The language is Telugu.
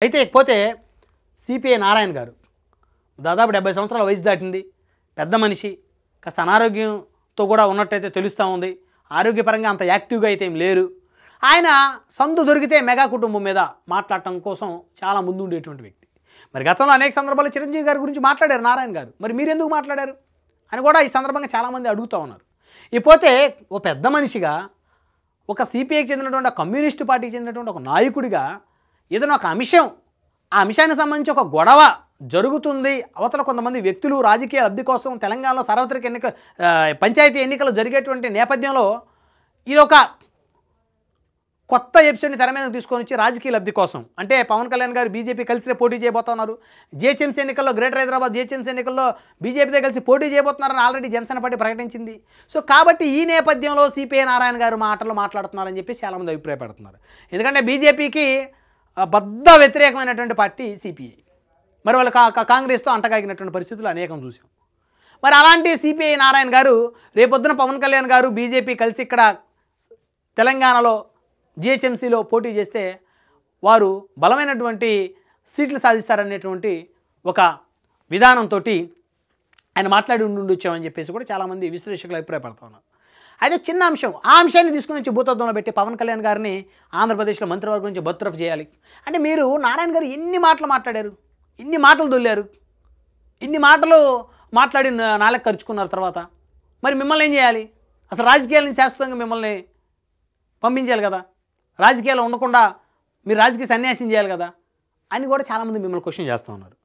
అయితే ఇకపోతే సిపిఐ నారాయణ గారు దాదాపు 70 సంవత్సరాల వయసు దాటింది. పెద్ద మనిషి, కాస్త అనారోగ్యంతో కూడా ఉన్నట్టయితే తెలుస్తూ ఉంది. ఆరోగ్యపరంగా అంత యాక్టివ్గా అయితే ఏం లేరు. ఆయన సందు దొరికితే మెగా కుటుంబం మీద మాట్లాడటం కోసం చాలా ముందు ఉండేటువంటి వ్యక్తి. మరి గతంలో అనేక సందర్భాల్లో చిరంజీవి గారి గురించి మాట్లాడారు నారాయణ గారు. మరి మీరు ఎందుకు మాట్లాడారు అని కూడా ఈ సందర్భంగా చాలామంది అడుగుతూ ఉన్నారు. ఇకపోతే ఓ పెద్ద మనిషిగా, ఒక సిపిఐకి చెందినటువంటి కమ్యూనిస్టు పార్టీకి చెందినటువంటి ఒక నాయకుడిగా ఏదైనా ఒక అంశం, ఆ అంశానికి సంబంధించి ఒక గొడవ జరుగుతుంది, అవతల కొంతమంది వ్యక్తులు రాజకీయ లబ్ధి కోసం తెలంగాణలో సార్వత్రిక పంచాయతీ ఎన్నికలు జరిగేటువంటి నేపథ్యంలో ఇదొక కొత్త ఎపిసోడ్ని తెర మీద తీసుకొని వచ్చి రాజకీయ లబ్ధి కోసం, అంటే పవన్ కళ్యాణ్ గారు బీజేపీ కలిసి పోటీ చేయబోతున్నారు, జిహెచ్ఎంసీ ఎన్నికల్లో గ్రేటర్ హైదరాబాద్ జిహెచ్ఎంసీ ఎన్నికల్లో బీజేపీతో కలిసి పోటీ చేయబోతున్నారని ఆల్రెడీ జనసేన పార్టీ ప్రకటించింది. సో కాబట్టి ఈ నేపథ్యంలో సిపిఐ నారాయణ గారు మాట్లాడుతున్నారని చెప్పి చాలామంది అభిప్రాయపడుతున్నారు. ఎందుకంటే బీజేపీకి బద్ద వ్యతిరేకమైనటువంటి పార్టీ సిపిఐ. మరి వాళ్ళు కాంగ్రెస్తో అంటగాగినటువంటి పరిస్థితులు అనేకం చూసాం. మరి అలాంటి సిపిఐ నారాయణ గారు రేపొద్దున పవన్ కళ్యాణ్ గారు బీజేపీ కలిసి ఇక్కడ తెలంగాణలో జిహెచ్ఎంసీలో పోటీ చేస్తే వారు బలమైనటువంటి సీట్లు సాధిస్తారనేటువంటి ఒక విధానంతో ఆయన మాట్లాడి ఉండొచ్చామని చెప్పేసి కూడా చాలామంది విశ్లేషకులు అభిప్రాయపడుతూ ఉన్నారు. అయితే చిన్న అంశం, ఆ అంశాన్ని తీసుకుని వచ్చి భూతత్వంలో పెట్టి పవన్ కళ్యాణ్ గారిని ఆంధ్రప్రదేశ్లో మంత్రివర్గం నుంచి బర్తరఫ్ చేయాలి అంటే, మీరు నారాయణ గారు ఎన్ని మాటలు మాట్లాడారు, ఇన్ని మాటలు దొల్లారు, ఇన్ని మాటలు మాట్లాడి నాలుగు ఖర్చుకున్నారు. తర్వాత మరి మిమ్మల్ని ఏం చేయాలి? అసలు రాజకీయాల నుంచి శాశ్వతంగా మిమ్మల్ని పంపించాలి కదా, రాజకీయాలు ఉండకుండా మీరు రాజకీయ సన్యాసం చేయాలి కదా అని కూడా చాలామంది మిమ్మల్ని క్వశ్చన్ చేస్తూ ఉన్నారు.